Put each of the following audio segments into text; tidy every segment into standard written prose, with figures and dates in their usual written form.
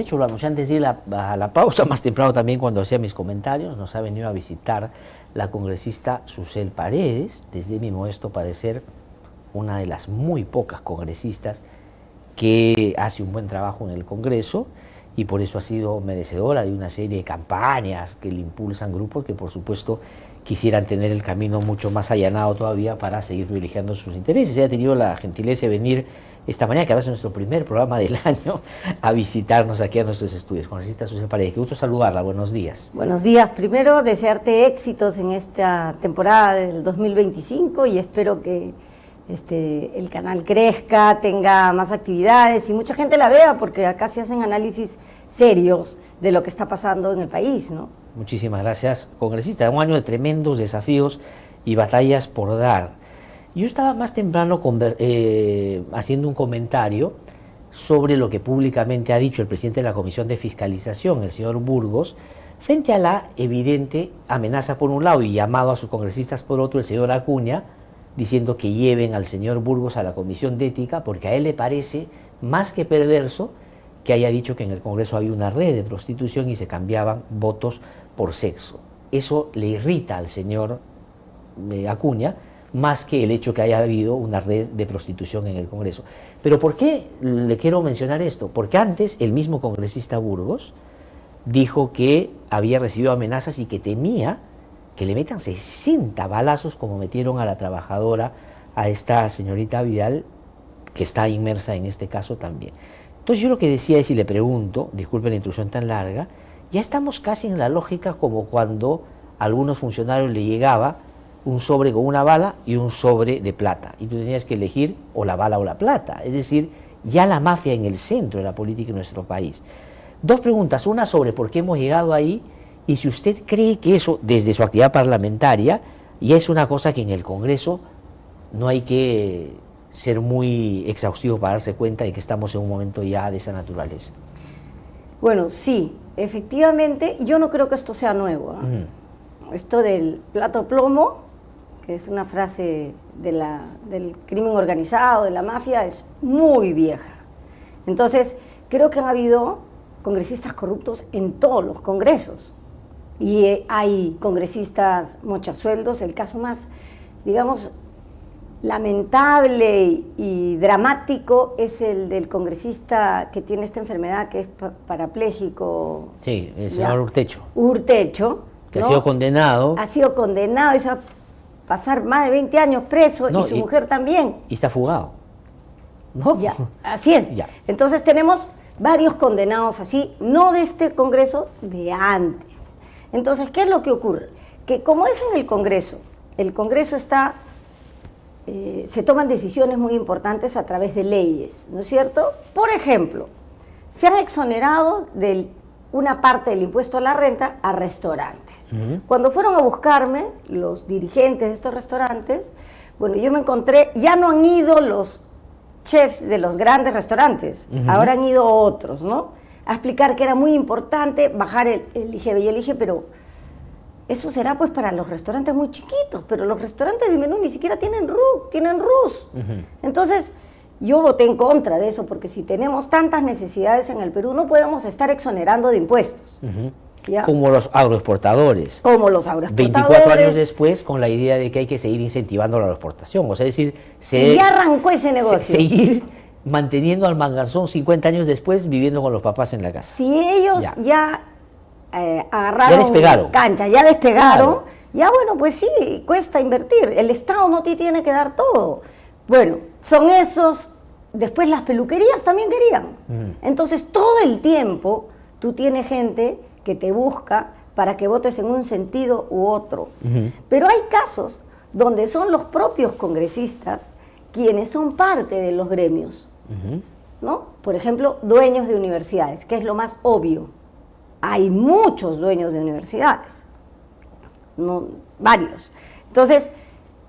De hecho, lo anuncié antes de ir a la pausa, más temprano también cuando hacía mis comentarios. Nos ha venido a visitar la congresista Susel Paredes, desde mi modesto parecer, una de las muy pocas congresistas que hace un buen trabajo en el Congreso y por eso ha sido merecedora de una serie de campañas que le impulsan grupos que por supuesto quisieran tener el camino mucho más allanado todavía para seguir privilegiando sus intereses. Ella ha tenido la gentileza de venir esta mañana, que va a ser nuestro primer programa del año, a visitarnos aquí a nuestros estudios. Congresista Susel Paredes, qué gusto saludarla, buenos días. Buenos días, primero desearte éxitos en esta temporada del 2025 y espero que el canal crezca, tenga más actividades y mucha gente la vea, porque acá se hacen análisis serios de lo que está pasando en el país, ¿no? Muchísimas gracias, congresista. Un año de tremendos desafíos y batallas por dar. Yo estaba más temprano haciendo un comentario sobre lo que públicamente ha dicho el presidente de la Comisión de Fiscalización, el señor Burgos, frente a la evidente amenaza por un lado y llamado a sus congresistas por otro, el señor Acuña, diciendo que lleven al señor Burgos a la Comisión de Ética, porque a él le parece más que perverso que haya dicho que en el Congreso había una red de prostitución y se cambiaban votos por sexo. Eso le irrita al señor Acuña, más que el hecho que haya habido una red de prostitución en el Congreso. Pero ¿por qué le quiero mencionar esto? Porque antes el mismo congresista Burgos dijo que había recibido amenazas y que temía que le metan 60 balazos como metieron a la trabajadora, a esta señorita Vidal, que está inmersa en este caso también. Entonces yo lo que decía es, y le pregunto, disculpe la introducción tan larga, ya estamos casi en la lógica como cuando a algunos funcionarios le llegaba un sobre con una bala y un sobre de plata, y tú tenías que elegir o la bala o la plata, es decir, ya la mafia en el centro de la política en nuestro país. Dos preguntas, una sobre por qué hemos llegado ahí, y si usted cree que eso, desde su actividad parlamentaria, ya es una cosa que en el Congreso no hay que ser muy exhaustivo para darse cuenta de que estamos en un momento ya de esa naturaleza. Bueno, sí, efectivamente, yo no creo que esto sea nuevo, ¿no? Esto del plato plomo, que es una frase del crimen organizado, de la mafia, es muy vieja. Entonces, creo que han habido congresistas corruptos en todos los congresos. Y hay congresistas mochasueldos. El caso más, digamos, lamentable y dramático es el del congresista que tiene esta enfermedad, que es parapléjico. Sí, el señor Urtecho. Urtecho, que ¿no? ha sido condenado. Ha sido condenado y se va a pasar más de 20 años preso, no, y su mujer también. Y está fugado, ¿no? Ya, así es. Ya. Entonces tenemos varios condenados así, no de este Congreso, de antes. Entonces, ¿qué es lo que ocurre? Que como es en el Congreso está, se toman decisiones muy importantes a través de leyes, ¿no es cierto? Por ejemplo, se han exonerado de una parte del impuesto a la renta a restaurantes. Cuando fueron a buscarme los dirigentes de estos restaurantes, bueno, yo me encontré, ya no han ido los chefs de los grandes restaurantes, ahora han ido otros, ¿no? A explicar que era muy importante bajar el IGB. Y yo le dije, pero eso será pues para los restaurantes muy chiquitos, pero los restaurantes de menú ni siquiera tienen RUC, tienen RUS. Entonces, yo voté en contra de eso, porque si tenemos tantas necesidades en el Perú, no podemos estar exonerando de impuestos. ¿Ya? Como los agroexportadores. Como los agroexportadores. 24 años después, con la idea de que hay que seguir incentivando la agroexportación. O sea, es decir, ya arrancó ese negocio. Seguir manteniendo al manganzón 50 años después, viviendo con los papás en la casa. Si ellos ya agarraron cancha, ya despegaron, claro. Ya bueno, pues sí, cuesta invertir. El Estado no te tiene que dar todo. Bueno, son esos. Después las peluquerías también querían. Entonces, todo el tiempo tú tienes gente que te busca para que votes en un sentido u otro. Pero hay casos donde son los propios congresistas quienes son parte de los gremios, ¿no? Por ejemplo, dueños de universidades, que es lo más obvio. Hay muchos dueños de universidades, no, varios. Entonces,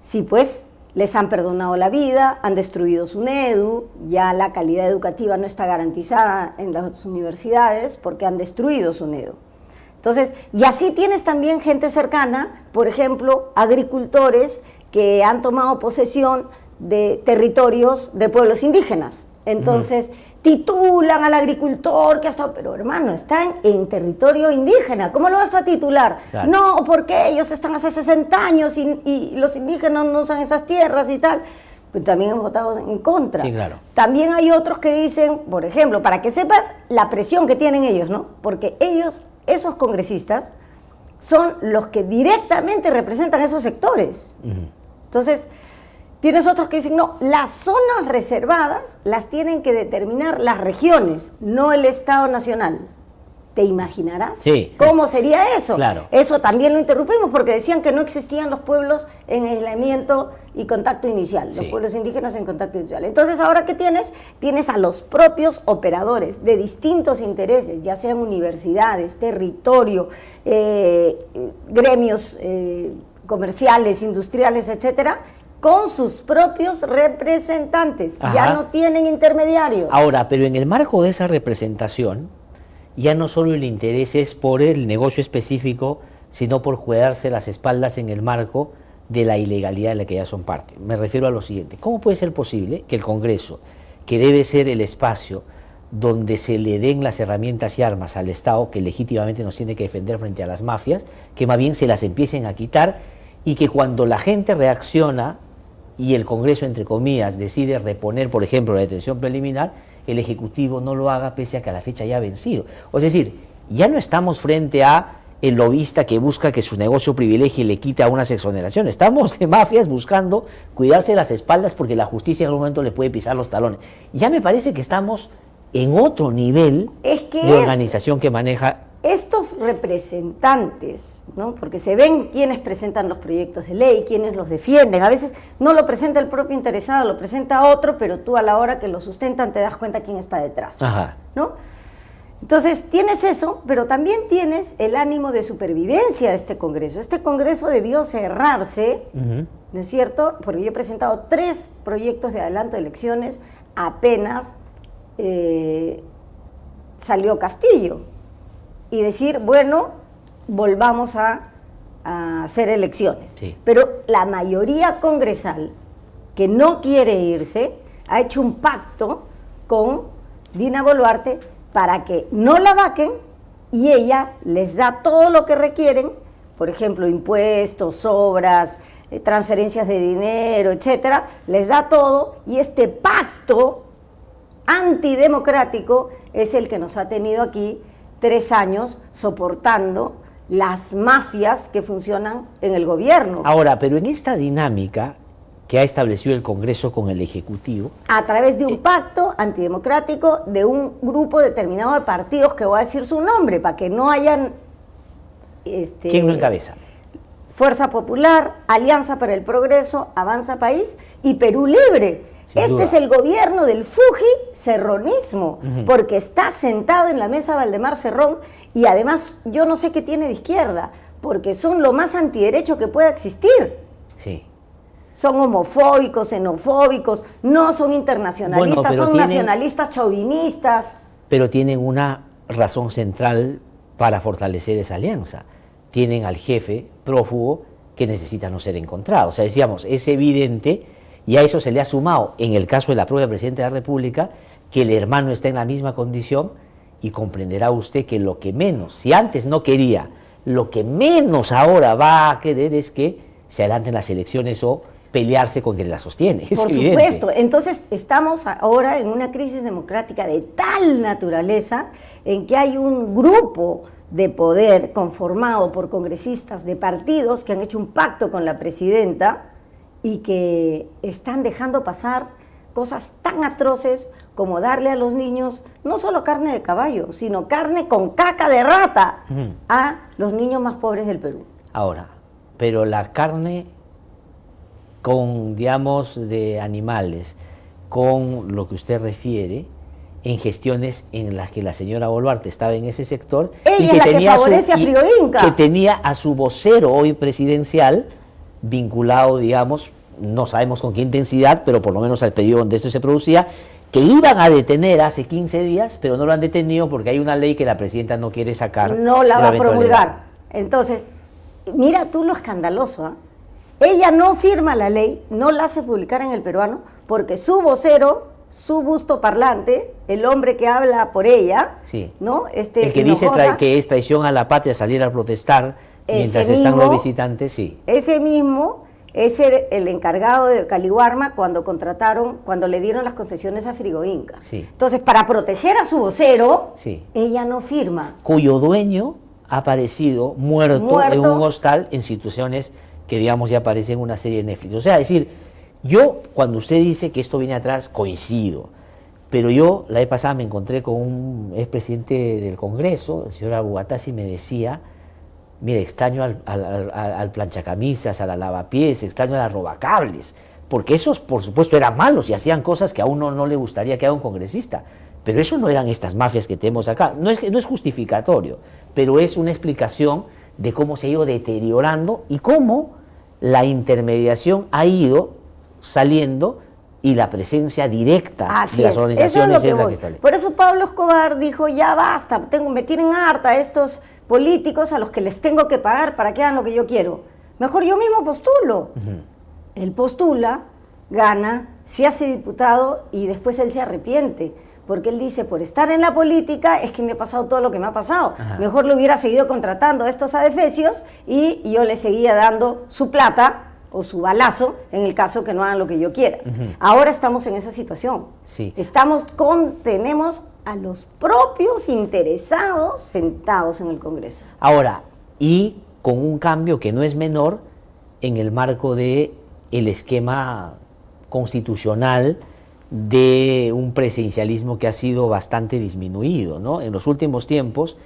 sí, pues, les han perdonado la vida, han destruido su NEDU, ya la calidad educativa no está garantizada en las universidades porque han destruido su NEDU. Entonces, y así tienes también gente cercana, por ejemplo, agricultores que han tomado posesión de territorios de pueblos indígenas. Entonces, titulan al agricultor que hasta, pero hermano, están en territorio indígena, ¿cómo lo vas a titular? Claro. No, porque ellos están hace 60 años y los indígenas no usan esas tierras y tal. Pero también hemos votado en contra. Sí, claro. También hay otros que dicen, por ejemplo, para que sepas la presión que tienen ellos, ¿no? Porque ellos, esos congresistas, son los que directamente representan esos sectores. Entonces, tienes otros que dicen, no, las zonas reservadas las tienen que determinar las regiones, no el Estado Nacional. ¿Te imaginarás? Sí. ¿Cómo sería eso? Claro. Eso también lo interrumpimos porque decían que no existían los pueblos en aislamiento y contacto inicial, los pueblos indígenas en contacto inicial. Entonces, ¿ahora qué tienes? Tienes a los propios operadores de distintos intereses, ya sean universidades, territorio, gremios comerciales, industriales, etcétera, con sus propios representantes. Ajá. Ya no tienen intermediarios. Ahora, pero en el marco de esa representación, ya no solo el interés es por el negocio específico, sino por cuidarse las espaldas en el marco de la ilegalidad de la que ya son parte. Me refiero a lo siguiente: ¿cómo puede ser posible que el Congreso, que debe ser el espacio donde se le den las herramientas y armas al Estado que legítimamente nos tiene que defender frente a las mafias, que más bien se las empiecen a quitar, y que cuando la gente reacciona y el Congreso, entre comillas, decide reponer, por ejemplo, la detención preliminar, el Ejecutivo no lo haga pese a que a la fecha ya ha vencido? Es decir, ya no estamos frente a el lobista que busca que su negocio privilegie y le quite a unas exoneraciones. Estamos de mafias buscando cuidarse las espaldas porque la justicia en algún momento le puede pisar los talones. Ya me parece que estamos en otro nivel de organización que maneja estos representantes, ¿no? Porque se ven quienes presentan los proyectos de ley, quienes los defienden. A veces no lo presenta el propio interesado, lo presenta otro, pero tú a la hora que lo sustentan te das cuenta quién está detrás. Ajá. ¿No? Entonces tienes eso, pero también tienes el ánimo de supervivencia de este Congreso. Este Congreso debió cerrarse, ¿no es cierto? Porque yo he presentado 3 proyectos de adelanto de elecciones, apenas salió Castillo. Y decir, bueno, volvamos a hacer elecciones. Sí. Pero la mayoría congresal que no quiere irse ha hecho un pacto con Dina Boluarte para que no la vaquen y ella les da todo lo que requieren, por ejemplo, impuestos, obras, transferencias de dinero, etcétera, les da todo, y este pacto antidemocrático es el que nos ha tenido aquí 3 años soportando las mafias que funcionan en el gobierno. Ahora, pero en esta dinámica que ha establecido el Congreso con el Ejecutivo, a través de un pacto antidemocrático de un grupo determinado de partidos, que voy a decir su nombre para que no hayan... ¿quién lo encabeza? Fuerza Popular, Alianza para el Progreso, Avanza País y Perú Libre. Este es el gobierno del Fuji-cerronismo, porque está sentado en la mesa Valdemar Cerrón, y además yo no sé qué tiene de izquierda, porque son lo más antiderecho que pueda existir. Sí. Son homofóbicos, xenofóbicos, no son internacionalistas, son nacionalistas chauvinistas. Pero tienen una razón central para fortalecer esa alianza. Tienen al jefe prófugo que necesita no ser encontrado. O sea, decíamos, es evidente, y a eso se le ha sumado, en el caso de la propia Presidenta de la República, que el hermano está en la misma condición, y comprenderá usted que lo que menos, si antes no quería, lo que menos ahora va a querer es que se adelanten las elecciones o pelearse con quien las sostiene. Es Por evidente. supuesto. Entonces estamos ahora en una crisis democrática de tal naturaleza en que hay un grupo de poder conformado por congresistas de partidos que han hecho un pacto con la presidenta y que están dejando pasar cosas tan atroces como darle a los niños no solo carne de caballo, sino carne con caca de rata a los niños más pobres del Perú. Ahora, pero la carne con, digamos, de animales, con lo que usted refiere, en gestiones en las que la señora Boluarte estaba en ese sector, ella y que es la tenía que favorece a Frío Inca, que tenía a su vocero hoy presidencial vinculado, digamos, no sabemos con qué intensidad, pero por lo menos al periodo donde esto se producía, que iban a detener hace 15 días, pero no lo han detenido porque hay una ley que la presidenta no quiere sacar. No la va a promulgar. Entonces, mira tú lo escandaloso, ¿eh? Ella no firma la ley, no la hace publicar en El Peruano, porque su vocero su busto parlante, el hombre que habla por ella, sí. ¿no? El que dice que es traición a la patria salir a protestar mientras están los visitantes, sí. Ese mismo es el encargado de Caliwarma cuando le dieron las concesiones a Frigoinca. Sí. Entonces, para proteger a su vocero, sí. ella no firma. Cuyo dueño ha aparecido muerto en un hostal en situaciones que, digamos, ya aparecen en una serie de Netflix. O sea, es decir, yo, cuando usted dice que esto viene atrás, coincido. Pero yo, la vez pasada, me encontré con un expresidente del Congreso, el señor Abugatasi, y me decía: mire, extraño al planchacamisas, a la lavapiés, extraño a las robacables, porque esos, por supuesto, eran malos y hacían cosas que a uno no le gustaría que haga un congresista. Pero eso no eran estas mafias que tenemos acá. No es justificatorio, pero es una explicación de cómo se ha ido deteriorando y cómo la intermediación ha ido saliendo y la presencia directa de las organizaciones es la que establece. Por eso Pablo Escobar dijo: ya basta, me tienen harta estos políticos a los que les tengo que pagar para que hagan lo que yo quiero. Mejor yo mismo postulo. Él postula, gana, se hace diputado y después él se arrepiente. Porque él dice: por estar en la política es que me ha pasado todo lo que me ha pasado. Ajá. Mejor lo hubiera seguido contratando a estos adefesios y yo le seguía dando su plata o su balazo en el caso que no hagan lo que yo quiera. Ahora estamos en esa situación. Sí. Tenemos a los propios interesados sentados en el Congreso. Ahora, y con un cambio que no es menor en el marco de el esquema constitucional de un presidencialismo que ha sido bastante disminuido, ¿no? En los últimos tiempos,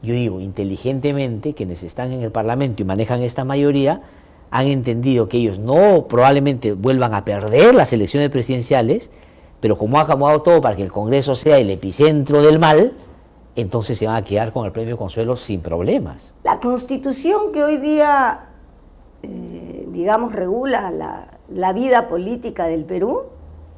yo digo, inteligentemente, quienes están en el Parlamento y manejan esta mayoría, han entendido que ellos no probablemente vuelvan a perder las elecciones presidenciales, pero como ha acomodado todo para que el Congreso sea el epicentro del mal, entonces se van a quedar con el premio Consuelo sin problemas. La Constitución que hoy día, digamos, regula la vida política del Perú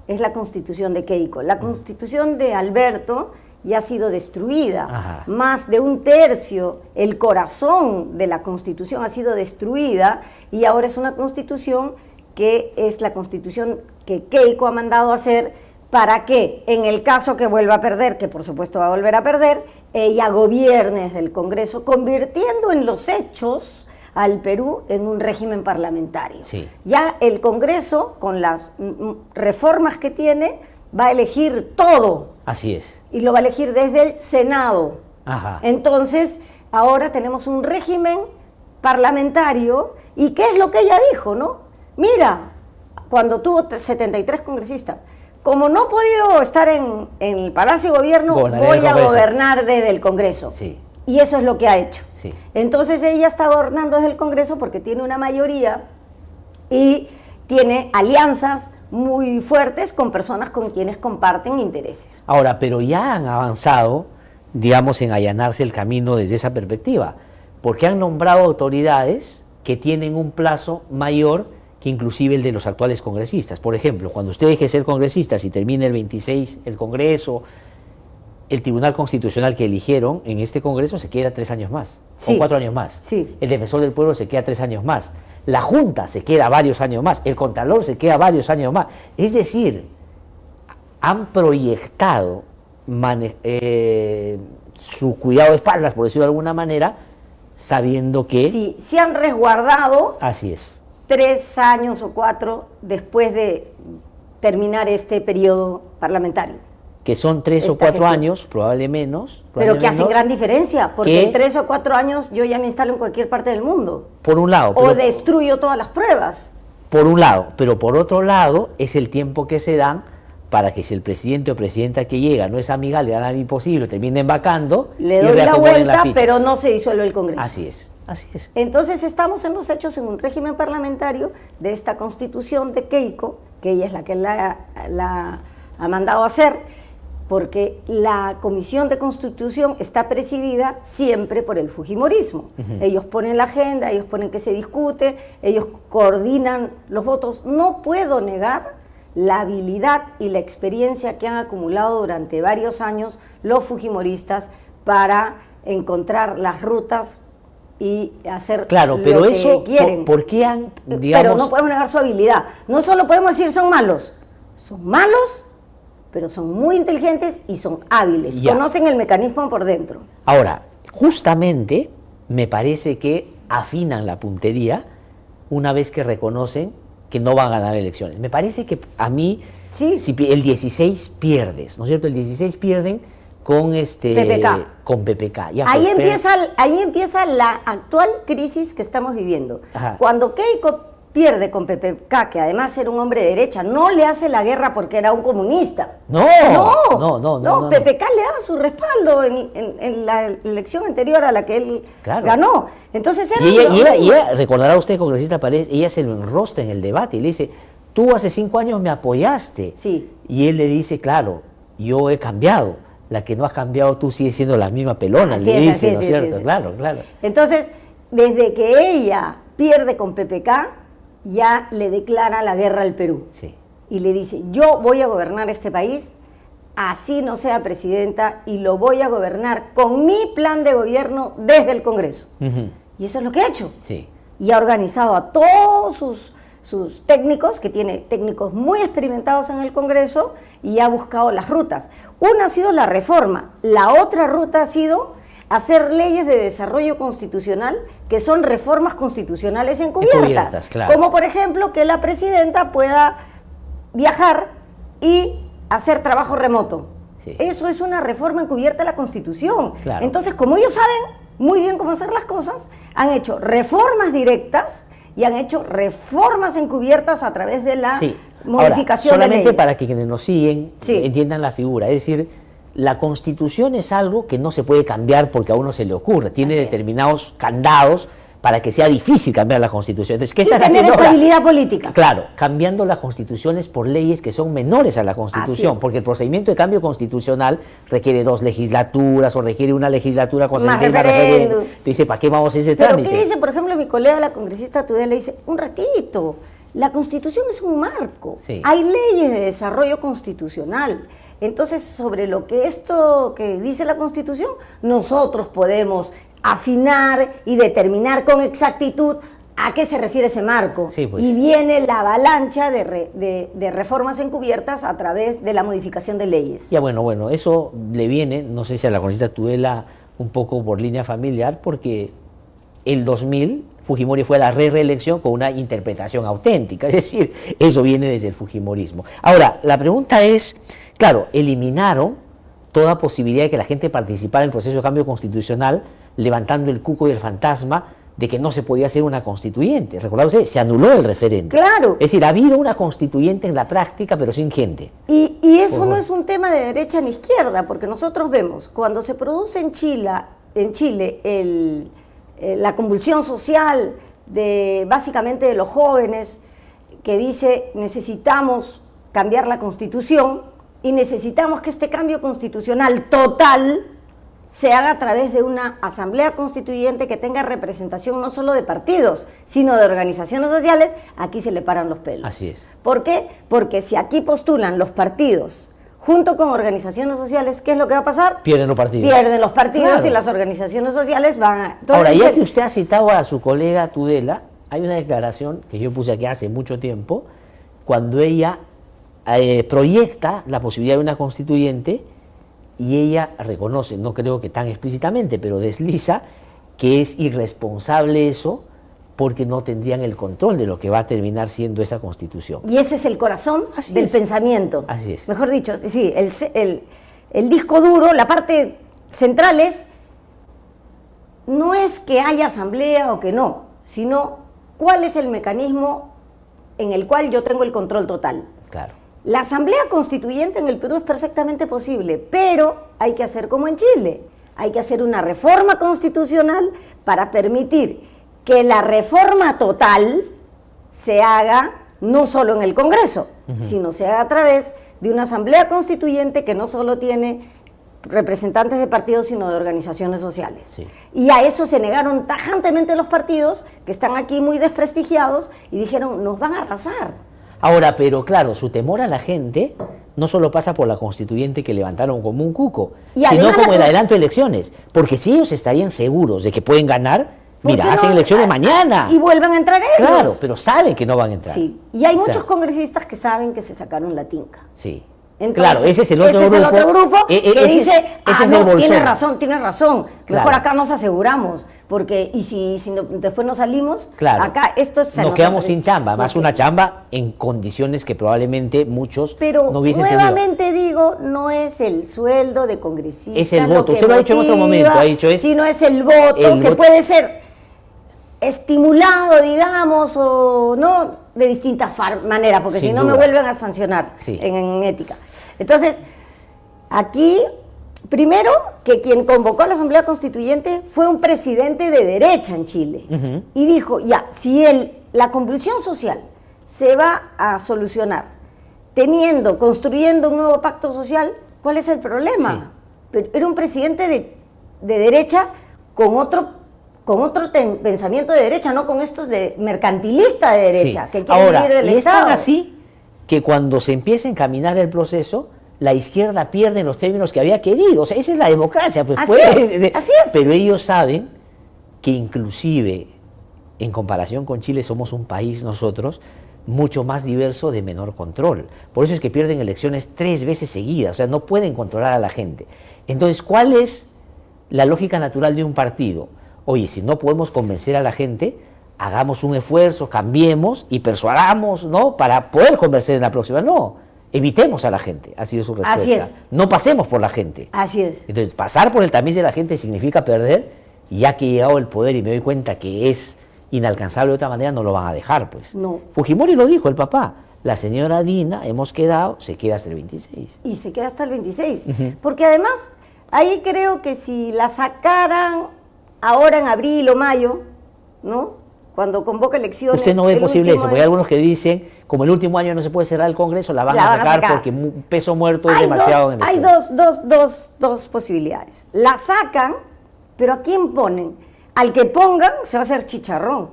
es la Constitución de Keiko. La Constitución de Alberto ya ha sido destruida. Ajá. Más de un tercio, el corazón de la Constitución ha sido destruida y ahora es una Constitución que es la Constitución que Keiko ha mandado a hacer para que, en el caso que vuelva a perder, que por supuesto va a volver a perder, ella gobierne desde el Congreso, convirtiendo en los hechos al Perú en un régimen parlamentario. Sí. Ya el Congreso, con las reformas que tiene, va a elegir todo. Así es. Y lo va a elegir desde el Senado. Ajá. Entonces, ahora tenemos un régimen parlamentario. ¿Y qué es lo que ella dijo, no? Mira, cuando tuvo 73 congresistas, como no he podido estar en el Palacio de Gobierno, voy a gobernar desde el Congreso. Sí. Y eso es lo que ha hecho. Sí. Entonces ella está gobernando desde el Congreso porque tiene una mayoría y tiene alianzas muy fuertes con personas con quienes comparten intereses. Ahora, pero ya han avanzado, digamos, en allanarse el camino desde esa perspectiva, porque han nombrado autoridades que tienen un plazo mayor que inclusive el de los actuales congresistas. Por ejemplo, cuando usted deje de ser congresista, si termina el 26 el Congreso, el Tribunal Constitucional que eligieron en este Congreso se queda 3 años más, sí, o 4 años más. Sí. El Defensor del Pueblo se queda 3 años más. La Junta se queda varios años más. El Contralor se queda varios años más. Es decir, han proyectado su cuidado de espaldas, por decirlo de alguna manera, sabiendo que... Sí, se han resguardado. Así es. 3 años o 4 después de terminar este periodo parlamentario. Que son 3 o 4 años, probablemente menos. Pero que hacen gran diferencia, porque en 3 o 4 años yo ya me instalo en cualquier parte del mundo. Por un lado. O destruyo todas las pruebas. Por un lado, pero por otro lado es el tiempo que se dan para que si el presidente o presidenta que llega no es amigable, le dan imposible, terminen vacando. Le doy la vuelta, pero no se disuelve el Congreso. Así es, así es. Entonces estamos en los hechos en un régimen parlamentario de esta Constitución de Keiko, que ella es la que la ha mandado a hacer, porque la Comisión de Constitución está presidida siempre por el fujimorismo. Ellos ponen la agenda, ellos ponen que se discute, ellos coordinan los votos. No puedo negar la habilidad y la experiencia que han acumulado durante varios años los fujimoristas para encontrar las rutas y hacer claro, pero lo eso, que quieren. ¿por qué han, digamos... Pero no podemos negar su habilidad. No solo podemos decir son malos, pero pero son muy inteligentes y son hábiles, conocen el mecanismo por dentro. Ahora, justamente me parece que afinan la puntería una vez que reconocen que no van a ganar elecciones. Me parece que a mí, si el 16 pierdes, ¿no es cierto? El 16 pierden con PPK. Con PPK. Ya, ahí empieza la actual crisis que estamos viviendo. Ajá. Cuando Keiko pierde con PPK, que además era un hombre de derecha, no le hace la guerra porque era un comunista. No, PPK le daba su respaldo en la elección anterior a la que él ganó. Entonces ella, recordará usted, congresista Paredes, ella se lo enrostra en el debate y le dice, tú hace 5 años me apoyaste. Sí. Y él le dice, claro, yo he cambiado. La que no has cambiado tú sigue siendo la misma pelona, le dice, ¿no es cierto? Sí. Claro. Entonces, desde que ella pierde con PPK, ya le declara la guerra al Perú. Sí. Y le dice, yo voy a gobernar este país, así no sea presidenta, y lo voy a gobernar con mi plan de gobierno desde el Congreso. Y eso es lo que ha hecho. Sí. Y ha organizado a todos sus técnicos, que tiene técnicos muy experimentados en el Congreso, y ha buscado las rutas. Una ha sido la reforma, la otra ruta ha sido hacer leyes de desarrollo constitucional que son reformas constitucionales encubiertas, claro. Como por ejemplo que la presidenta pueda viajar y hacer trabajo remoto. Sí. Eso es una reforma encubierta de la Constitución. Claro. Entonces, como ellos saben muy bien cómo hacer las cosas, han hecho reformas directas y han hecho reformas encubiertas a través de la modificación Ahora, de leyes. solamente para que quienes nos siguen entiendan la figura, es decir, la Constitución es algo que no se puede cambiar porque a uno se le ocurre, tiene determinados candados para que sea difícil cambiar la Constitución. Entonces, ¿qué están haciendo ahora? Estabilidad política. Claro, cambiando las constituciones por leyes que son menores a la Constitución, porque el procedimiento de cambio constitucional requiere 2 legislaturas o requiere una legislatura con más referéndum. Dice, ¿para qué vamos a ese trámite? Pero ¿qué dice, por ejemplo, mi colega, la congresista Tudela, dice, un ratito, la Constitución es un marco, hay leyes de desarrollo constitucional. Entonces, sobre lo que esto que dice la Constitución, nosotros podemos afinar y determinar con exactitud a qué se refiere ese marco. Sí, pues. Y viene la avalancha de reformas encubiertas a través de la modificación de leyes. Ya, bueno, eso le viene, no sé si a la congresista Tudela un poco por línea familiar, porque el 2000 Fujimori fue a la reelección con una interpretación auténtica, es decir, eso viene desde el fujimorismo. Ahora, la pregunta es, claro, eliminaron toda posibilidad de que la gente participara en el proceso de cambio constitucional, levantando el cuco y el fantasma de que no se podía hacer una constituyente. ¿Recuerda usted? Se anuló el referéndum. Claro. Es decir, ha habido una constituyente en la práctica, pero sin gente. Y eso no es un tema de derecha ni izquierda, porque nosotros vemos, cuando se produce en Chile la convulsión social básicamente de los jóvenes, que dice necesitamos cambiar la Constitución y necesitamos que este cambio constitucional total se haga a través de una asamblea constituyente que tenga representación no solo de partidos, sino de organizaciones sociales, aquí se le paran los pelos. Así es. ¿Por qué? Porque si aquí postulan los partidos junto con organizaciones sociales, ¿qué es lo que va a pasar? Pierden los partidos. Pierden los partidos, claro. Y las organizaciones sociales van a... Entonces, ahora, ya que usted ha citado a su colega Tudela, hay una declaración que yo puse aquí hace mucho tiempo, cuando ella proyecta la posibilidad de una constituyente y ella reconoce, no creo que tan explícitamente, pero desliza, que es irresponsable eso porque no tendrían el control de lo que va a terminar siendo esa constitución. Y ese es el corazón del pensamiento. Así es. Mejor dicho, sí, el disco duro, la parte central no es que haya asamblea o que no, sino cuál es el mecanismo en el cual yo tengo el control total. Claro. La asamblea constituyente en el Perú es perfectamente posible, pero hay que hacer como en Chile. Hay que hacer una reforma constitucional para permitir que la reforma total se haga no solo en el Congreso, sino se haga a través de una asamblea constituyente que no solo tiene representantes de partidos, sino de organizaciones sociales. Sí. Y a eso se negaron tajantemente los partidos, que están aquí muy desprestigiados, y dijeron, nos van a arrasar. Ahora, pero claro, su temor a la gente no solo pasa por la constituyente que levantaron como un cuco, sino como el adelanto de elecciones. Porque si ellos estarían seguros de que pueden ganar, mira, hacen elecciones mañana. Y vuelven a entrar ellos. Claro, pero saben que no van a entrar. Sí, y hay muchos congresistas que saben que se sacaron la tinca. Sí. Entonces, claro, ese es el otro grupo que dice, no, tiene razón, mejor claro. acá nos aseguramos, porque si después nos salimos, claro. acá esto nos quedamos sin chamba, más una chamba en condiciones que probablemente muchos no hubiesen tenido. Pero nuevamente digo, no es el sueldo de congresista, es el voto, usted lo ha dicho en otro momento, ha dicho sino es el voto que puede ser estimulado, digamos, o no de distintas maneras, porque si no me vuelven a sancionar en ética. Entonces, aquí, primero, que quien convocó a la Asamblea Constituyente fue un presidente de derecha en Chile. Y dijo, ya, si la convulsión social se va a solucionar construyendo un nuevo pacto social, ¿cuál es el problema? Pero era un presidente de derecha con otro pensamiento de derecha, no con estos de mercantilista de derecha, que quieren vivir del Estado. Es tan así que cuando se empieza a encaminar el proceso, la izquierda pierde en los términos que había querido. O sea, esa es la democracia. Pues, así es. Pero ellos saben que inclusive, en comparación con Chile, somos un país nosotros mucho más diverso, de menor control. Por eso es que pierden elecciones 3 veces seguidas. O sea, no pueden controlar a la gente. Entonces, ¿cuál es la lógica natural de un partido? Oye, si no podemos convencer a la gente, hagamos un esfuerzo, cambiemos y persuadamos, ¿no? Para poder convencer en la próxima. No, evitemos a la gente, ha sido su respuesta. Así es. No pasemos por la gente. Así es. Entonces, pasar por el tamiz de la gente significa perder, y ya que he llegado el poder y me doy cuenta que es inalcanzable de otra manera, no lo van a dejar, pues. No. Fujimori lo dijo, el papá. La señora Dina, hemos quedado, se queda hasta el 26. Y se queda hasta el 26. Porque además, ahí creo que si la sacaran ahora en abril o mayo, ¿no? Cuando convoca elecciones. Usted no ve posible eso, porque hay algunos que dicen, como el último año no se puede cerrar el Congreso, la van a sacar porque peso muerto es demasiado. Hay dos posibilidades. La sacan, pero ¿a quién ponen? Al que pongan se va a hacer chicharrón.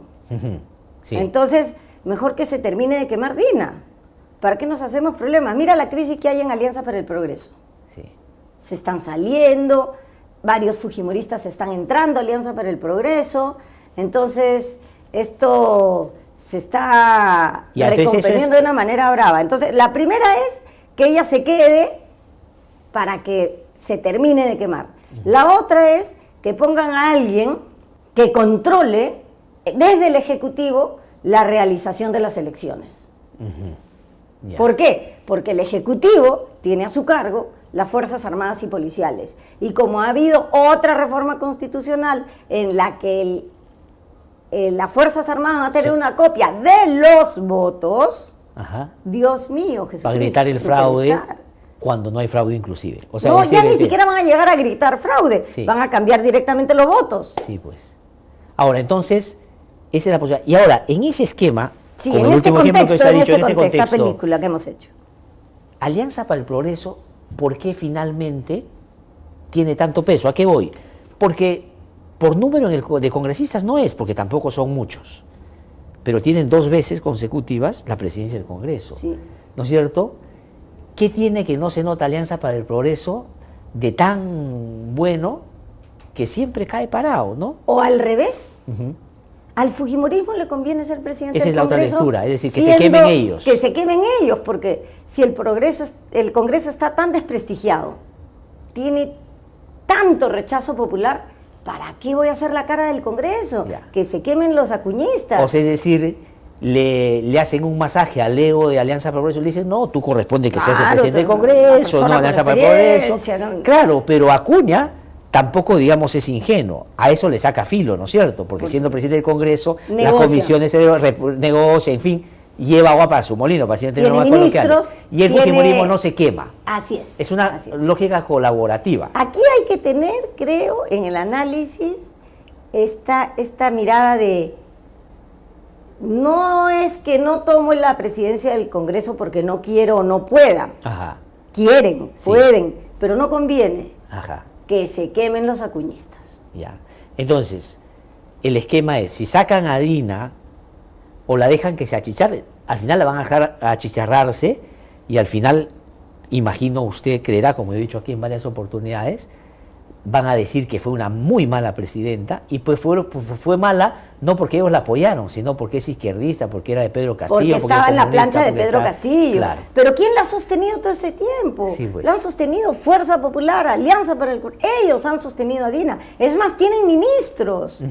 Sí. Entonces, mejor que se termine de quemar Dina. ¿Para qué nos hacemos problemas? Mira la crisis que hay en Alianza para el Progreso. Sí. Se están saliendo, varios fujimoristas están entrando a Alianza para el Progreso, entonces esto se está recomponiendo de una manera brava. Entonces, la primera es que ella se quede para que se termine de quemar. La otra es que pongan a alguien que controle desde el Ejecutivo la realización de las elecciones. ¿Por qué? Porque el Ejecutivo tiene a su cargo las Fuerzas Armadas y Policiales. Y como ha habido otra reforma constitucional en la que las Fuerzas Armadas van a tener una copia de los votos, Dios mío, Jesús. Para gritar el fraude cuando no hay fraude inclusive. O sea, no, ya ni siquiera van a llegar a gritar fraude, van a cambiar directamente los votos. Sí, pues. Ahora, entonces, esa es la posibilidad. Y ahora, en ese esquema, en este contexto, esta película que hemos hecho. Alianza para el Progreso, ¿por qué finalmente tiene tanto peso? ¿A qué voy? Porque por número de congresistas no es, porque tampoco son muchos, pero tienen 2 veces consecutivas la presidencia del Congreso, ¿no es cierto? ¿Qué tiene que no se nota Alianza para el Progreso de tan bueno que siempre cae parado, ¿no? O al revés. Al fujimorismo le conviene ser presidente Esa del Congreso. Esa es la otra lectura, es decir, que se quemen ellos. Que se quemen ellos, porque si el Congreso está tan desprestigiado, tiene tanto rechazo popular, ¿para qué voy a hacer la cara del Congreso? Que se quemen los acuñistas. O sea, es decir, le hacen un masaje al ego de Alianza para el Progreso y le dicen, no, tú corresponde que seas el presidente del Congreso, no Alianza para el Progreso. No. Claro, pero Acuña tampoco, digamos, es ingenuo. A eso le saca filo, ¿no es cierto? Porque siendo presidente del Congreso, las comisiones se negocia, en fin, lleva agua para su molino, para siempre normas coloquiales. Y el fujimorismo no se quema. Así es. Es una lógica colaborativa. Aquí hay que tener, creo, en el análisis, esta mirada de no es que no tomo la presidencia del Congreso porque no quiero o no pueda. Quieren, pueden, pero no conviene. Que se quemen los acuñistas. Ya. Entonces, el esquema es, si sacan a Dina o la dejan que se achicharre, al final la van a dejar achicharrarse y al final, imagino usted creerá, como he dicho aquí en varias oportunidades, van a decir que fue una muy mala presidenta, y pues fue mala no porque ellos la apoyaron, sino porque es izquierdista, porque era de Pedro Castillo. Porque estaba en la plancha de Pedro Castillo. Claro. Pero ¿quién la ha sostenido todo ese tiempo? Sí, pues. La han sostenido Fuerza Popular, Alianza para el... Ellos han sostenido a Dina. Es más, tienen ministros.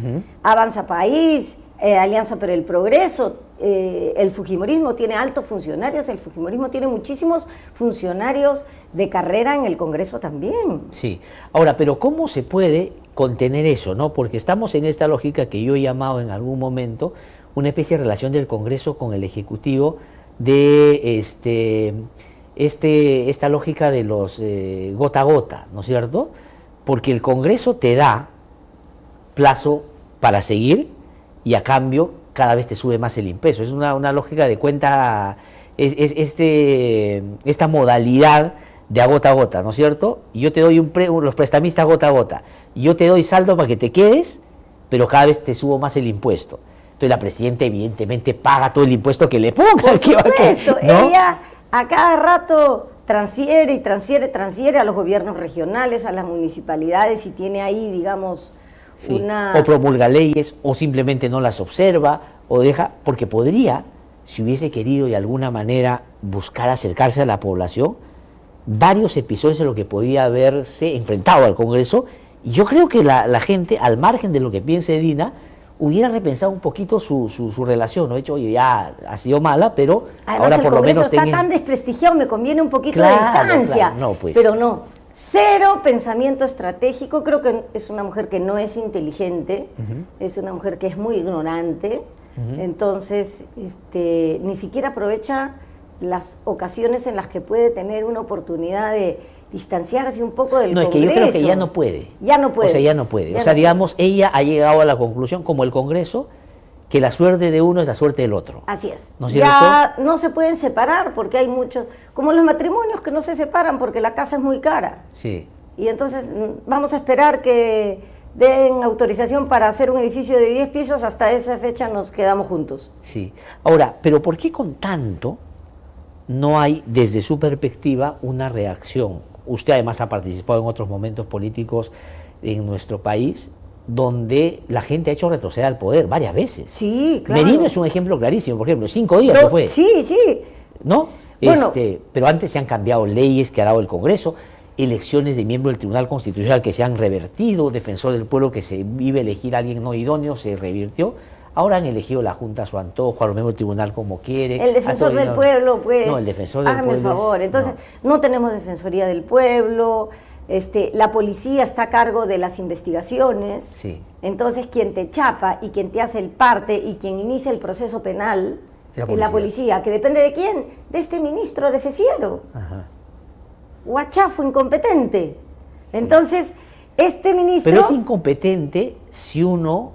Avanza País, Alianza para el Progreso, el fujimorismo tiene altos funcionarios, el fujimorismo tiene muchísimos funcionarios de carrera en el Congreso también. Sí. Ahora, pero ¿cómo se puede contener eso, no? Porque estamos en esta lógica que yo he llamado en algún momento una especie de relación del Congreso con el Ejecutivo, de esta lógica de los gota a gota, ¿no es cierto? Porque el Congreso te da plazo para seguir y a cambio cada vez te sube más el impuesto. Es una lógica de cuenta, esta modalidad de a gota, ¿no es cierto? Y yo te doy los prestamistas gota a gota, y yo te doy saldo para que te quedes, pero cada vez te subo más el impuesto. Entonces la presidenta evidentemente paga todo el impuesto que le ponga. Por supuesto, ¿no? Ella a cada rato transfiere a los gobiernos regionales, a las municipalidades, y tiene ahí, digamos, sí. O promulga leyes, o simplemente no las observa, o deja, porque podría, si hubiese querido de alguna manera buscar acercarse a la población, varios episodios en los que podía haberse enfrentado al Congreso, y yo creo que la gente, al margen de lo que piense Dina, hubiera repensado un poquito su relación, ¿no? De hecho, oye, ya ha sido mala, pero además ahora por lo menos... Además el Congreso está tan desprestigiado, me conviene un poquito de claro, distancia. Claro. No, pues. Pero no, cero pensamiento estratégico. Creo que es una mujer que no es inteligente, es una mujer que es muy ignorante, entonces ni siquiera aprovecha las ocasiones en las que puede tener una oportunidad de distanciarse un poco del Congreso. No, es que yo creo que ya no puede. Ya no puede. O sea, ya no puede. O sea, digamos, ella ha llegado a la conclusión, como el Congreso, que la suerte de uno es la suerte del otro. Así es. ¿No es cierto? Ya no se pueden separar porque hay muchos, como los matrimonios que no se separan porque la casa es muy cara. Sí. Y entonces vamos a esperar que den autorización para hacer un edificio de 10 pisos, hasta esa fecha nos quedamos juntos. Sí. Ahora, ¿pero por qué con tanto no hay, desde su perspectiva, una reacción? Usted además ha participado en otros momentos políticos en nuestro país donde la gente ha hecho retroceder al poder varias veces. Sí, claro. Merino es un ejemplo clarísimo, por ejemplo, 5 días se fue. Sí, sí. ¿No? Bueno, pero antes se han cambiado leyes que ha dado el Congreso, elecciones de miembros del Tribunal Constitucional que se han revertido, defensor del pueblo que se iba a elegir a alguien no idóneo, se revirtió. Ahora han elegido la Junta a su antojo, a los miembros del tribunal como quiere. El defensor del pueblo, pues. No, el defensor del hágame pueblo. Hágame el favor. Entonces, no tenemos defensoría del pueblo. La policía está a cargo de las investigaciones. Sí. Entonces, quien te chapa y quien te hace el parte y quien inicia el proceso penal es la policía. ¿Que depende de quién? De este ministro de Feciero. Ajá. Guachafo, incompetente. Entonces, este ministro... Pero es incompetente si uno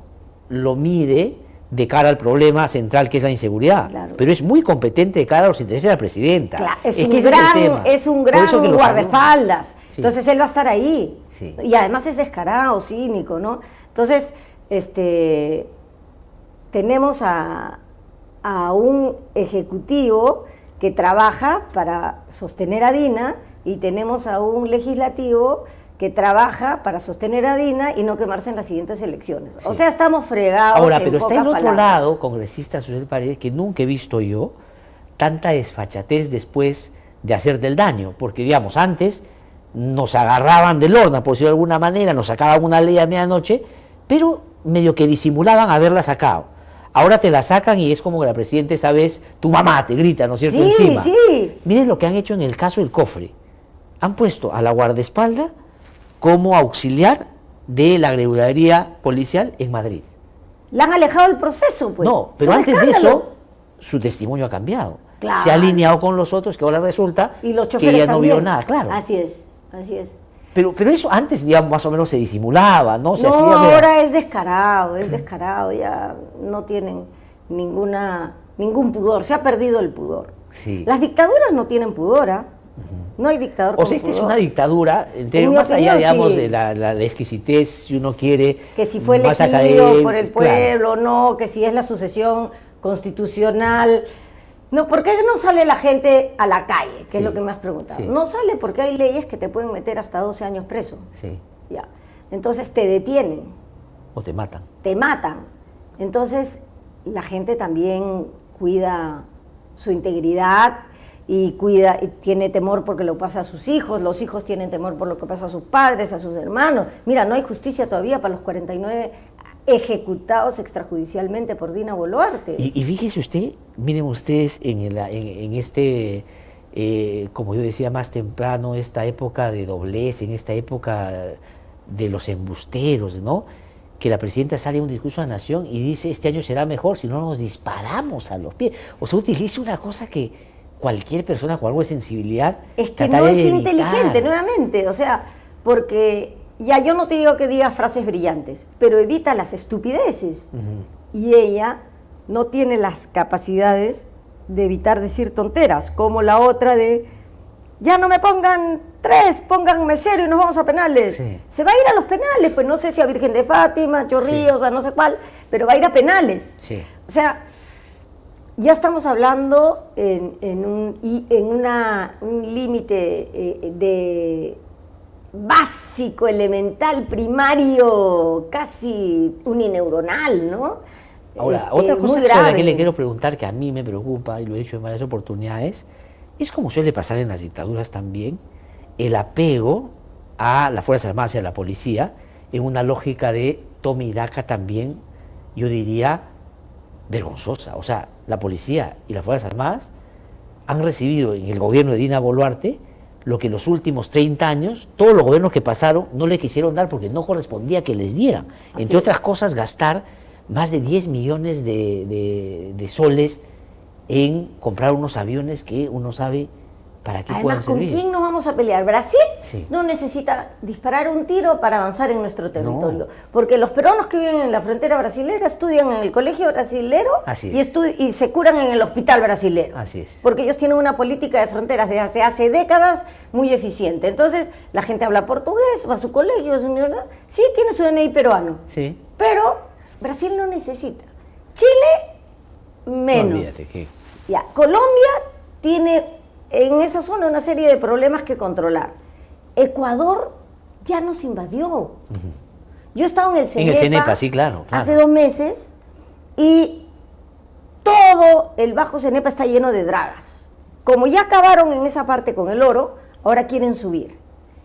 lo mide de cara al problema central que es la inseguridad, claro. Pero es muy competente de cara a los intereses de la presidenta. Claro, es un gran guardaespaldas, sí. Entonces él va a estar ahí, sí. Y además es descarado, cínico, ¿no? Entonces, tenemos a un ejecutivo que trabaja para sostener a Dina y tenemos a un legislativo que trabaja para sostener a Dina y no quemarse en las siguientes elecciones. Sí. O sea, estamos fregados. Ahora, pero está en otro lado, congresista Susel Paredes, que nunca he visto yo tanta desfachatez después de hacer del daño, porque digamos, antes nos agarraban del horno, por decirlo de alguna manera, nos sacaban una ley a medianoche, pero medio que disimulaban haberla sacado. Ahora te la sacan y es como que la presidenta esa vez, tu mamá te grita, ¿no es cierto?, sí, encima. Sí. Miren lo que han hecho en el caso del cofre. Han puesto a la guardaespaldas como auxiliar de la Agregaduría Policial en Madrid. La han alejado del proceso, pues. No, pero antes de eso, su testimonio ha cambiado. Claro. Se ha alineado con los otros, que ahora resulta y los que ella no vio nada, claro. Así es, así es. Pero eso antes, digamos, más o menos se disimulaba, ¿no? No, ahora es descarado, ya no tienen ningún pudor, se ha perdido el pudor. Sí. Las dictaduras no tienen pudor, ¿ah? No hay dictador. O sea, esta es una dictadura, más allá, digamos, de la exquisitez, si uno quiere. Que si fue elegido por el pueblo, claro. No, que si es la sucesión constitucional. No, ¿por qué no sale la gente a la calle? Que es lo que me has preguntado. Sí. No sale porque hay leyes que te pueden meter hasta 12 años preso. Sí. Ya. entonces te detienen. O te matan. Te matan. Entonces la gente también cuida su integridad y cuida, y tiene temor porque lo pasa a sus hijos, los hijos tienen temor por lo que pasa a sus padres, a sus hermanos. Mira, no hay justicia todavía para los 49 ejecutados extrajudicialmente por Dina Boluarte. Y fíjese usted, miren ustedes en este, como yo decía más temprano, esta época de doblez, en esta época de los embusteros, ¿no? Que la presidenta sale a un discurso a la nación y dice, este año será mejor si no nos disparamos a los pies. O sea, utiliza una cosa que cualquier persona con algo de sensibilidad... Es que no es inteligente, nuevamente, o sea, porque ya yo no te digo que diga frases brillantes, pero evita las estupideces. Y ella no tiene las capacidades de evitar decir tonteras, como la otra de, ya no me pongan 3, pónganme 0 y nos vamos a penales. Sí. Se va a ir a los penales, pues no sé si a Virgen de Fátima, Chorrillos, a no sé cuál, pero va a ir a penales. Sí. O sea, ya estamos hablando en un límite de básico, elemental, primario, casi unineuronal, ¿no? Ahora, otra cosa sobre la que le quiero preguntar, que a mí me preocupa, y lo he dicho en varias oportunidades, es como suele pasar en las dictaduras también, el apego a las Fuerzas Armadas y a la policía, en una lógica de toma y daca también, yo diría, vergonzosa. O sea, la policía y las Fuerzas Armadas han recibido en el gobierno de Dina Boluarte lo que en los últimos 30 años, todos los gobiernos que pasaron no le quisieron dar porque no correspondía que les dieran. Entre otras cosas, gastar más de 10 millones de soles en comprar unos aviones que uno sabe para qué puedan servir. ¿Con quién nos vamos a pelear? Brasil sí. no necesita disparar un tiro para avanzar en nuestro territorio, porque los peruanos que viven en la frontera brasilera estudian en el colegio brasilero y se curan en el hospital brasilero. Así es. Porque ellos tienen una política de fronteras desde hace décadas muy eficiente. Entonces, la gente habla portugués, va a su colegio, sí tiene su DNI peruano, sí. Pero Brasil no necesita. Chile, menos. No, olvídate que... Ya, Colombia tiene en esa zona una serie de problemas que controlar. Ecuador ya nos invadió. Yo he estado en el CENEPA, sí, claro. Hace 2 meses y todo el Bajo CENEPA está lleno de dragas. Como ya acabaron en esa parte con el oro, ahora quieren subir.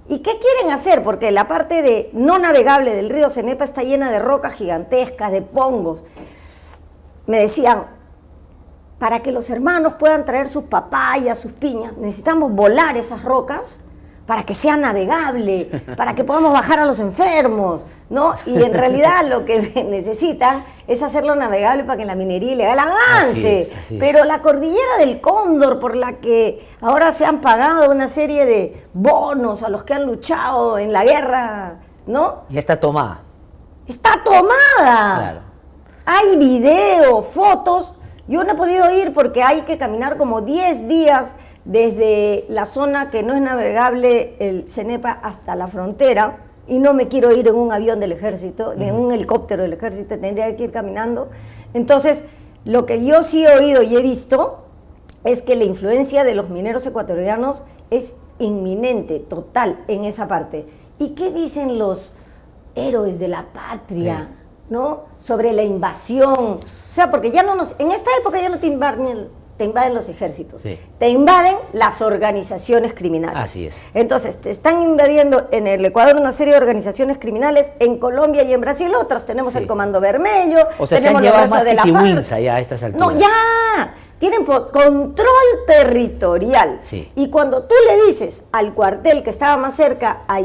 ¿Y qué quieren hacer? Porque la parte de no navegable del río CENEPA está llena de rocas gigantescas, de pongos. Me decían, para que los hermanos puedan traer sus papayas, sus piñas, necesitamos volar esas rocas para que sea navegable, para que podamos bajar a los enfermos, ¿no? Y en realidad lo que necesitan es hacerlo navegable para que la minería ilegal avance. Así es. Pero la cordillera del Cóndor, por la que ahora se han pagado una serie de bonos a los que han luchado en la guerra, ¿no? Ya está tomada. ¡Está tomada! Claro. Hay videos, fotos. Yo no he podido ir porque hay que caminar como 10 días desde la zona que no es navegable, el CENEPA, hasta la frontera, y no me quiero ir en un avión del ejército, ni en un helicóptero del ejército, tendría que ir caminando. Entonces, lo que yo sí he oído y he visto es que la influencia de los mineros ecuatorianos es inminente, total, en esa parte. ¿Y qué dicen los héroes de la patria? Sí. ¿No? Sobre la invasión, o sea, porque ya no en esta época ya no te invaden los ejércitos, sí. Te invaden las organizaciones criminales. Así es. Entonces, te están invadiendo en el Ecuador una serie de organizaciones criminales, en Colombia y en Brasil otras, tenemos el Comando Vermelho, o sea, tenemos se han los restos de la FARC. Ya a estas alturas. No, ya, tienen control territorial. Sí. Y cuando tú le dices al cuartel que estaba más cerca, a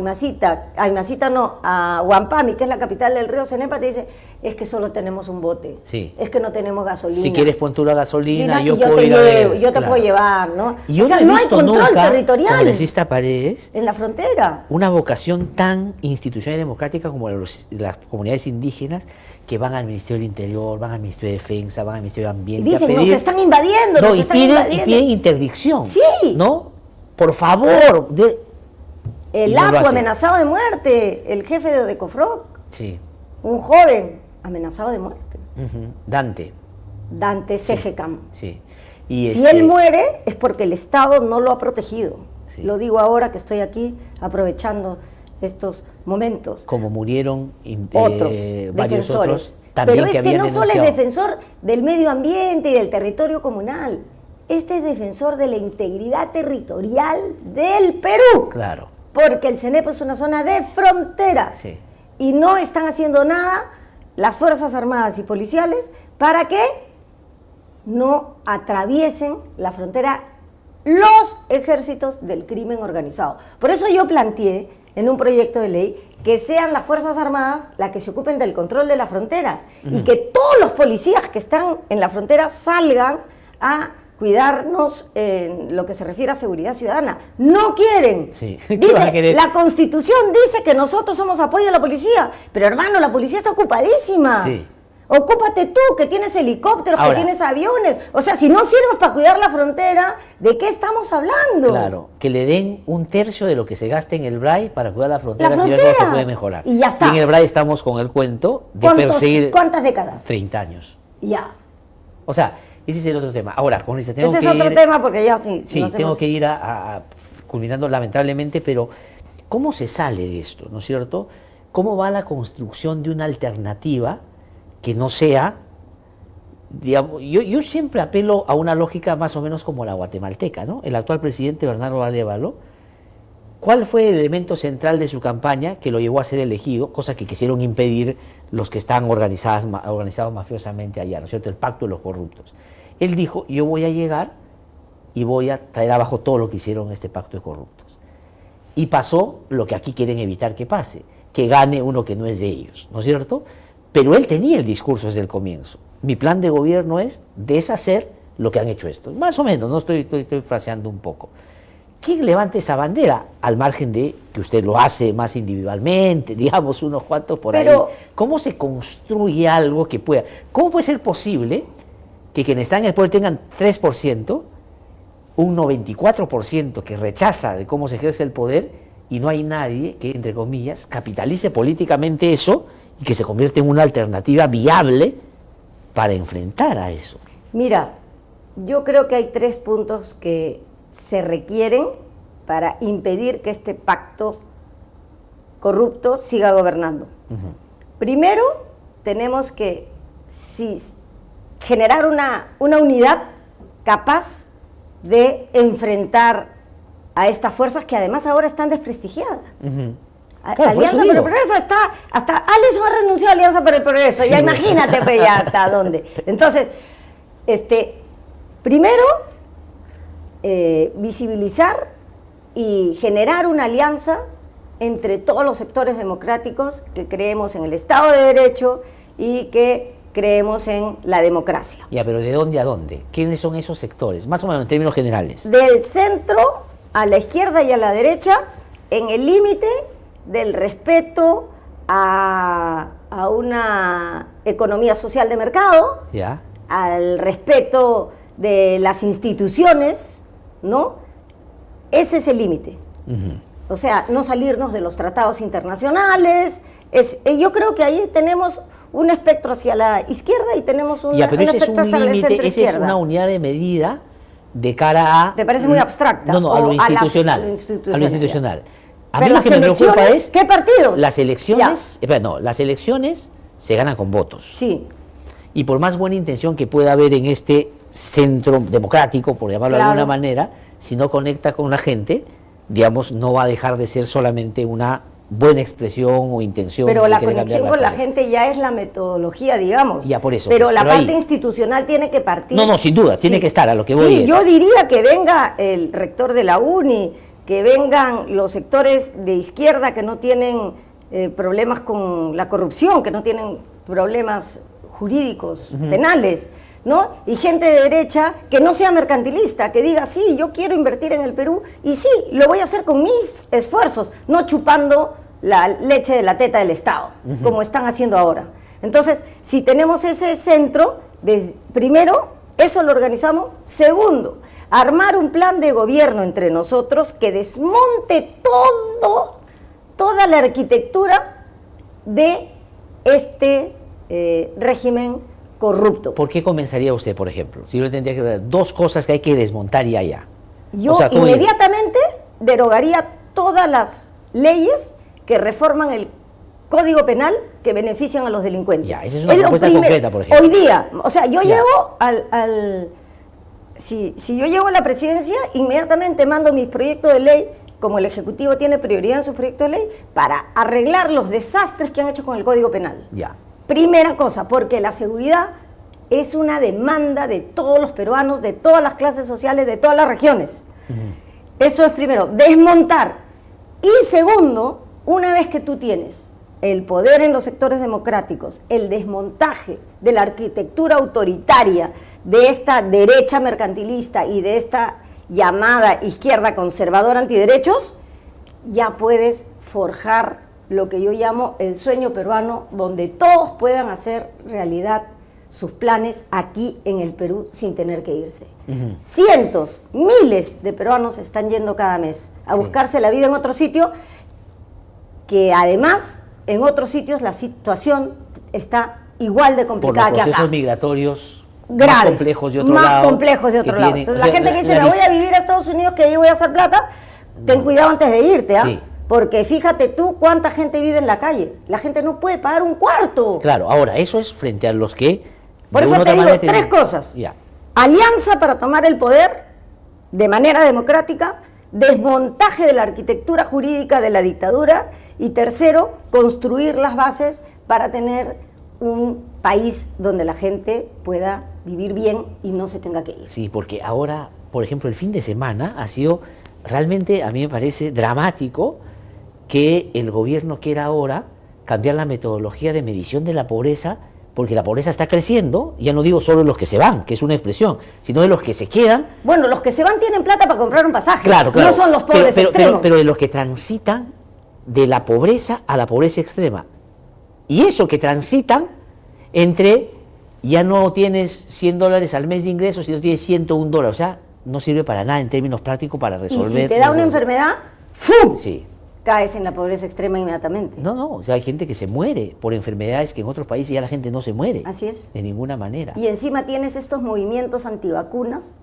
Huampami, que es la capital del río CENEPA, te dice, es que solo tenemos un bote, sí. Es que no tenemos gasolina. Si quieres pon tú la gasolina, sí, yo te puedo llevar, ¿no? Y yo o sea, no hay control territorial. Congresista Paredes, en la frontera. Una vocación tan institucional y democrática como las comunidades indígenas, que van al Ministerio del Interior, van al Ministerio de Defensa, van al Ministerio de Ambiente. Y dicen, nos están invadiendo, no, y piden interdicción. Sí. ¿No? Por favor. El APO amenazado de muerte, el jefe de Odecofroc. Sí. Un joven amenazado de muerte. Dante Segecam. Sí. Y si él muere es porque el Estado no lo ha protegido. Sí. Lo digo ahora que estoy aquí aprovechando estos momentos. Como murieron Otros varios defensores. otros también. Pero que este habían no solo es denunciado. defensor del medio ambiente y del territorio comunal, este es defensor de la integridad territorial del Perú. Claro. Porque el CENEPO es una zona de frontera. Sí. Y no están haciendo nada las Fuerzas Armadas y policiales para que no atraviesen la frontera los ejércitos del crimen organizado. Por eso yo planteé en un proyecto de ley que sean las Fuerzas Armadas las que se ocupen del control de las fronteras y que todos los policías que están en la frontera salgan a cuidarnos en lo que se refiere a seguridad ciudadana. No quieren. Sí. Dice, la Constitución dice que nosotros somos apoyo a la policía, pero hermano, la policía está ocupadísima. Sí. Ocúpate tú, que tienes helicópteros, Ahora, que tienes aviones. O sea, si no sirves para cuidar la frontera, ¿de qué estamos hablando? Claro, que le den 1/3 de lo que se gaste en el BRAE para cuidar la frontera Las y ver cómo se fronteras. puede mejorar. Y ya está. Y en el BRAE estamos con el cuento de perseguir ¿Cuántas décadas? 30 años. Ya. O sea, ese es el otro tema. Ahora, con este tengo Ese es que otro ir, tema porque ya sí. Sí, nos tengo hemos- que ir culminando lamentablemente, pero ¿cómo se sale de esto, no es cierto? ¿Cómo va la construcción de una alternativa que no sea, digamos, yo siempre apelo a una lógica más o menos como la guatemalteca, ¿no? El actual presidente Bernardo Arévalo, ¿cuál fue el elemento central de su campaña que lo llevó a ser elegido? Cosa que quisieron impedir los que están organizados mafiosamente allá, ¿no es cierto? El pacto de los corruptos. Él dijo, yo voy a llegar y voy a traer abajo todo lo que hicieron este pacto de corruptos. Y pasó lo que aquí quieren evitar que pase, que gane uno que no es de ellos, ¿no es cierto? Pero él tenía el discurso desde el comienzo. Mi plan de gobierno es deshacer lo que han hecho estos. Más o menos, no estoy fraseando un poco. ¿Quién levanta esa bandera? Al margen de que usted lo hace más individualmente, digamos, unos cuantos por Pero, ahí. ¿Cómo se construye algo que pueda? ¿Cómo puede ser posible que quienes están en el poder tengan 3%, un 94% que rechaza de cómo se ejerce el poder y no hay nadie que, entre comillas, capitalice políticamente eso y que se convierta en una alternativa viable para enfrentar a eso? Mira, yo creo que hay 3 puntos que se requieren para impedir que este pacto corrupto siga gobernando. Primero, tenemos que generar una unidad capaz de enfrentar a estas fuerzas que además ahora están desprestigiadas. Claro, Alianza por por el eso Progreso está, hasta Alison ha renunciado a Alianza por el Progreso, ya imagínate pues, ya hasta dónde. Entonces, primero, visibilizar y generar una alianza entre todos los sectores democráticos que creemos en el Estado de Derecho y que creemos en la democracia. Ya, pero ¿de dónde a dónde? ¿Quiénes son esos sectores? Más o menos en términos generales. Del centro a la izquierda y a la derecha, en el límite del respeto a una economía social de mercado, ¿Ya? al respeto de las instituciones, ¿no? Ese es el límite. O sea, no salirnos de los tratados internacionales. Yo creo que ahí tenemos un espectro hacia la izquierda y tenemos un espectro hacia la límite, esa es centro-izquierda. una unidad de medida de cara a... ¿Te parece muy abstracta? No, a lo O institucional. a lo institucional, A lo institucional. A mí Pero lo que me preocupa es... ¿qué partidos? Las elecciones... las elecciones se ganan con votos. Sí. Y por más buena intención que pueda haber en este centro democrático, por llamarlo de alguna manera, si no conecta con la gente, digamos, no va a dejar de ser solamente una buena expresión o intención. Pero de la querer conexión cambiar con la cosas. gente ya es la metodología, digamos. Ya, por eso. Pero pues, la pero parte ahí- institucional tiene que partir. No, sin duda, tiene que estar, a lo que voy Sí, es- yo diría que venga el rector de la UNI, que vengan los sectores de izquierda que no tienen problemas con la corrupción, que no tienen problemas jurídicos, penales, ¿no? Y gente de derecha que no sea mercantilista, que diga, sí, yo quiero invertir en el Perú y sí, lo voy a hacer con mis esfuerzos, no chupando la leche de la teta del Estado, como están haciendo ahora. Entonces, si tenemos ese centro, primero, eso lo organizamos. Segundo, armar un plan de gobierno entre nosotros que desmonte toda la arquitectura de este régimen corrupto. ¿Por qué comenzaría usted, por ejemplo? Si yo tendría que ver 2 cosas que hay que desmontar ya ya. Yo O sea, ¿cómo inmediatamente derogaría todas las leyes que reforman el Código Penal que benefician a los delincuentes. Ya, esa es una propuesta concreta, por ejemplo. Hoy día, o sea, yo llego si yo llego a la presidencia, inmediatamente mando mis proyectos de ley, como el Ejecutivo tiene prioridad en sus proyectos de ley, para arreglar los desastres que han hecho con el Código Penal. Ya. Primera cosa, porque la seguridad es una demanda de todos los peruanos, de todas las clases sociales, de todas las regiones. Eso es primero, desmontar. Y segundo, una vez que tú tienes el poder en los sectores democráticos, el desmontaje de la arquitectura autoritaria de esta derecha mercantilista y de esta llamada izquierda conservadora antiderechos, ya puedes forjar lo que yo llamo el sueño peruano, donde todos puedan hacer realidad sus planes aquí en el Perú sin tener que irse. Cientos, miles de peruanos están yendo cada mes a buscarse la vida en otro sitio, que además en otros sitios la situación está igual de complicada que acá. Por los procesos migratorios graves, más complejos de otro lado. Más complejos de otro lado. Entonces, la gente que dice, me voy a vivir a Estados Unidos, que ahí voy a hacer plata, ten cuidado antes de irte, ¿ah? Sí. Porque fíjate tú cuánta gente vive en la calle. La gente no puede pagar un cuarto. Claro, ahora, eso es frente a los que... Por eso te digo tres cosas. Ya. Alianza para tomar el poder de manera democrática, desmontaje de la arquitectura jurídica de la dictadura y tercero, construir las bases para tener un país donde la gente pueda vivir bien y no se tenga que ir. Sí, porque ahora, por ejemplo, el fin de semana ha sido realmente, a mí me parece dramático que el gobierno quiera ahora cambiar la metodología de medición de la pobreza, porque la pobreza está creciendo, ya no digo solo de los que se van, que es una expresión, sino de los que se quedan. Bueno, los que se van tienen plata para comprar un pasaje, claro, no son los pobres extremos. Pero de los que transitan de la pobreza a la pobreza extrema. Y eso que transitan entre, ya no tienes $100 al mes de ingresos, sino tienes $101, o sea, no sirve para nada en términos prácticos para resolver. Y si te da una enfermedad, ¡fum! Sí. Caes en la pobreza extrema inmediatamente. No, o sea, hay gente que se muere por enfermedades que en otros países ya la gente no se muere. Así es. De ninguna manera. Y encima tienes estos movimientos antivacunas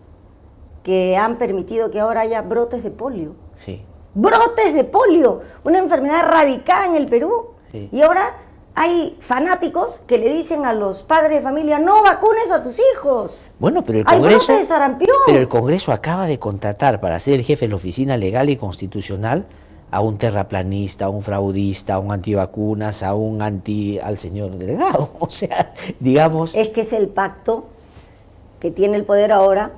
que han permitido que ahora haya brotes de polio. Sí. Brotes de polio, una enfermedad erradicada en el Perú. Sí. Y ahora hay fanáticos que le dicen a los padres de familia, no vacunes a tus hijos. Bueno, pero el hay Congreso, brotes de sarampión. Pero el Congreso acaba de contratar para ser el jefe de la Oficina Legal y Constitucional a un terraplanista, a un fraudista, a un antivacunas, al señor Delgado. O sea, digamos... Es que es el pacto que tiene el poder ahora,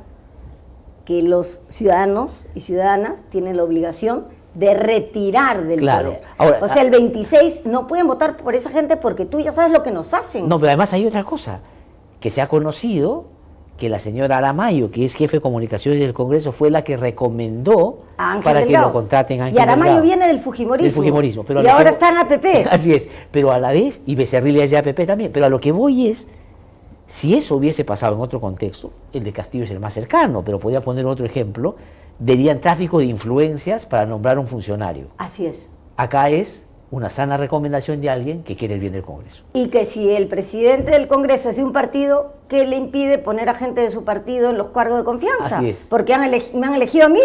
que los ciudadanos y ciudadanas tienen la obligación de retirar del poder. Ahora, o sea, el 26 no pueden votar por esa gente porque tú ya sabes lo que nos hacen. No, pero además hay otra cosa, que se ha conocido que la señora Aramayo, que es jefe de comunicaciones del Congreso, fue la que recomendó para que lo contraten a Ángel Delgado. Y Aramayo viene del Fujimorismo. Pero y ahora está en APP. Así es, pero a la vez, y Becerril es de APP también, pero a lo que voy es, si eso hubiese pasado en otro contexto, el de Castillo es el más cercano, pero podría poner otro ejemplo, dirían tráfico de influencias para nombrar un funcionario. Así es. Acá es una sana recomendación de alguien que quiere el bien del Congreso. Y que si el presidente del Congreso es de un partido, ¿qué le impide poner a gente de su partido en los cargos de confianza? Así es. Porque me han elegido a mí.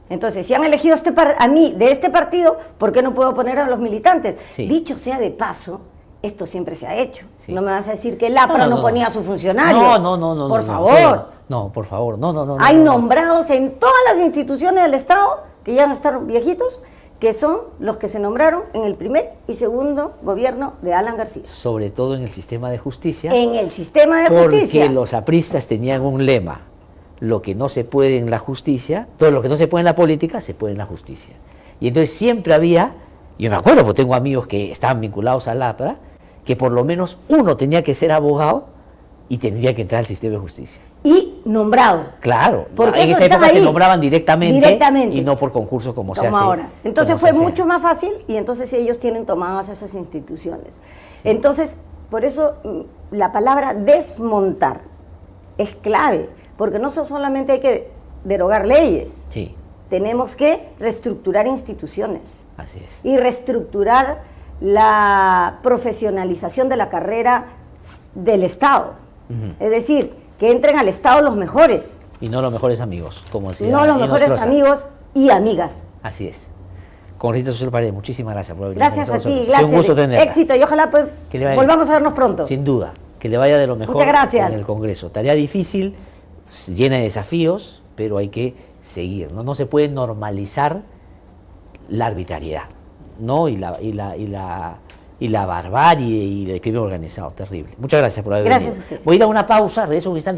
Entonces, si han elegido a mí de este partido, ¿por qué no puedo poner a los militantes? Sí. Dicho sea de paso, esto siempre se ha hecho. Sí. No me vas a decir que el APRA no ponía a sus funcionarios. No. Por favor. No, por favor, no. Hay nombrados en todas las instituciones del Estado, que ya van a estar viejitos, que son los que se nombraron en el primer y segundo gobierno de Alan García. Sobre todo en el sistema de justicia. En el sistema de justicia. Porque los apristas tenían un lema: lo que no se puede en la justicia, todo lo que no se puede en la política, se puede en la justicia. Y entonces siempre había, yo me acuerdo, porque tengo amigos que estaban vinculados al APRA, que por lo menos uno tenía que ser abogado y tendría que entrar al sistema de justicia. Y nombrado. Claro, porque en esa época se nombraban directamente y no por concurso como se hace ahora. Entonces fue mucho más fácil y entonces ellos tienen tomadas esas instituciones. Sí. Entonces, por eso la palabra desmontar es clave, porque no solamente hay que derogar leyes, sí. Tenemos que reestructurar instituciones. Así es. Y reestructurar la profesionalización de la carrera del Estado. Es decir, que entren al Estado los mejores. Y no los mejores amigos, como decía. No los mejores amigos y amigas. Así es. Congresista Susel Paredes, muchísimas gracias por venir. Gracias a ti, gracias. Un gusto tenerla. Éxito y ojalá pues, volvamos a vernos pronto. Sin duda, que le vaya de lo mejor. Muchas gracias. En el Congreso. Tarea difícil, llena de desafíos, pero hay que seguir. No se puede normalizar la arbitrariedad, ¿no? Y la barbarie y el crimen organizado, terrible. Muchas gracias por haber venido. Gracias a usted. Voy a ir a una pausa, regreso un instante.